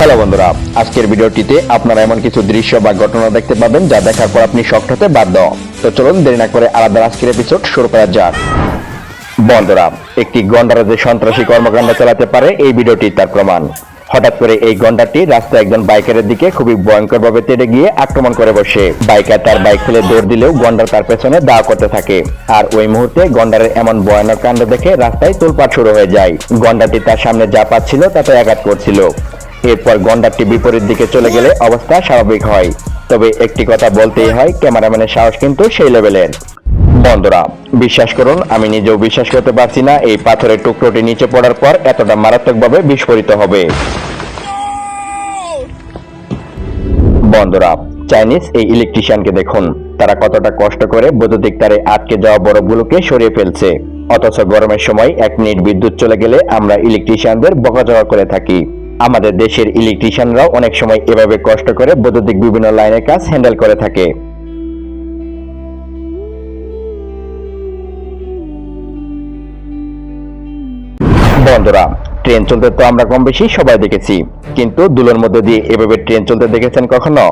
Hello বন্ধুরা, আজকের ভিডিওটিতে আপনারা এমন কিছু দৃশ্য বা ঘটনা দেখতে পাবেন যা দেখার পর আপনি শকড হতে বাধ্য। তো চলুন দেরি না করে আলাদা আজকের এপিসোড শুরু করা যাক। বন্ধুরা, একটি গন্ডার যে সন্ত্রাসী কর্মকাণ্ড চালাতে পারে এই ভিডিওটি তার প্রমাণ। হঠাৎ করে এই গন্ডারটি রাস্তায় একজন বাইকারের দিকে খুবই ভয়ঙ্করভাবে তেড়ে গিয়ে আক্রমণ করে বসে। বাইকার তার বাইক ফেলে দৌড় দিলেও গন্ডার তার পেছনে দাঁড় করতে থাকে। আর ওই মুহূর্তে গন্ডারের এমন ভয়ানক কাণ্ড দেখে রাস্তায় তোলপাড় শুরু হয়ে যায়। গন্ডারটি তার সামনে যা পাচ্ছিল তাতে আঘাত করছিল। এরপর গন্ডারটি বিপরীত দিকে চলে গেলে অবস্থা স্বাভাবিক হয়। তবে একটি কথা বলতেই হয়, ক্যামেরাম্যানের সাহস কিন্তু সেই লেভেলের। বন্ধুরা, বিশ্বাস করুন, আমি নিজেও বিশ্বাস করতে পারছি না এই পাথরের টুকরোটি নিচে পড়ার পর এতটা মারাত্মকভাবে বিস্ফোরিত হবে। বন্ধুরা, চাইনিজ এই ইলেকট্রিশিয়ানকে দেখুন, তারা কতটা কষ্ট করে বৈদ্যুতিক তারে আটকে যাওয়া বরফগুলোকে সরিয়ে ফেলছে। অথচ গরমের সময় 1 মিনিট বিদ্যুৎ চলে গেলে আমরা ইলেকট্রিশিয়ানদের বকাঝকা করে থাকি। আমাদের দেশের ইলেকট্রিশিয়ানরাও অনেক সময় এভাবে কষ্ট করে বৈদ্যুতিক বিভিন্ন লাইনের কাজ হ্যান্ডেল করে থাকে। বন্ধুরা, ট্রেন চলতে তো আমরা কম বেশি সবাই দেখেছি, কিন্তু ধুলোর মধ্যে দিয়ে এভাবে ট্রেন চলতে দেখেছেন কখনো?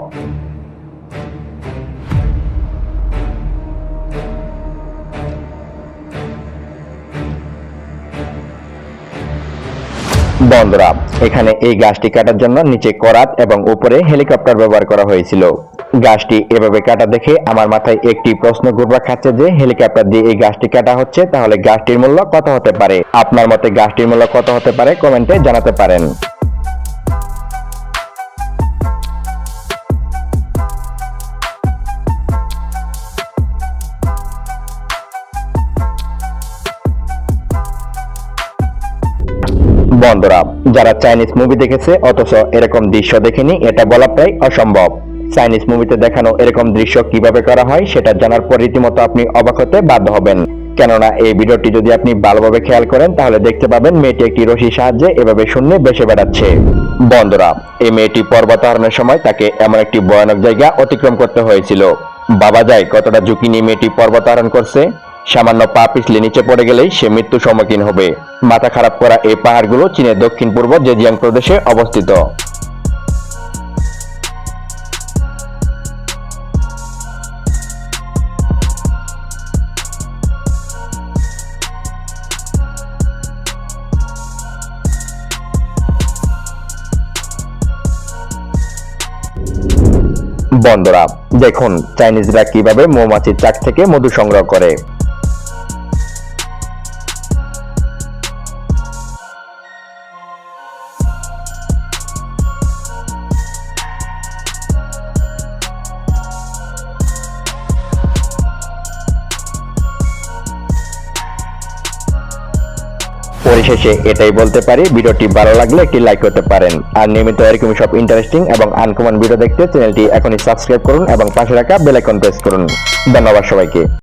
বন্ধুরা, এখানে এই গাছটি কাটার জন্য নিচে করাত এবং উপরে হেলিকপ্টার ব্যবহার করা হয়েছিল। গাছটি এভাবে কাটা দেখে আমার মাথায় একটি প্রশ্ন ঘুরপাক খাচ্ছে যে হেলিকপ্টার দিয়ে এই গাছটি কাটা হচ্ছে, তাহলে গাছটির মূল্য কত হতে পারে? আপনার মতে গাছটির মূল্য কত হতে পারে কমেন্টে জানাতে পারেন। বন্ধুরা, যারা চাইনিজ মুভি দেখেছে অথচ এরকম দৃশ্য দেখেনি, এটা বলা প্রায় অসম্ভব। চাইনিজ মুভিতে দেখানো এরকম দৃশ্য কিভাবে করা হয় সেটা জানার পর রীতিমতো আপনি অবাক হতে বাধ্য হবেন। কেননা এই ভিডিওটি যদি আপনি ভালোভাবে খেয়াল করেন তাহলে দেখতে পাবেন মেয়েটি একটি রশির সাহায্যে এভাবে শূন্যে ভেসে বেড়াচ্ছে। বন্ধুরা, এই মেয়েটি পর্বতারোহণের সময় তাকে এমন একটি ভয়ানক জায়গা অতিক্রম করতে হয়েছিল। ভাবা যায় কতটা ঝুঁকি নিয়ে মেয়েটি পর্বতারোহণ করছে। সামান্য পা পিছলে নিচে পড়ে গেলেই সে মৃত্যুর সম্মুখীন হবে। মাথা খারাপ করা এই পাহাড়গুলো চীনের দক্ষিণ পূর্ব জেজিয়াং প্রদেশে অবস্থিত। বন্ধুরা, দেখুন চাইনিজরা কিভাবে মৌমাছির চাক থেকে মধু সংগ্রহ করে। পরিশেষে এটাই বলতে পারি, ভিডিওটি ভালো লাগলে একটি লাইক করতে পারেন। আর নিয়মিত এরকম সব ইন্টারেস্টিং এবং আনকমন ভিডিও দেখতে চ্যানেলটি এখনই সাবস্ক্রাইব করুন এবং পাশে রাখা বেল আইকন প্রেস করুন। ধন্যবাদ সবাইকে।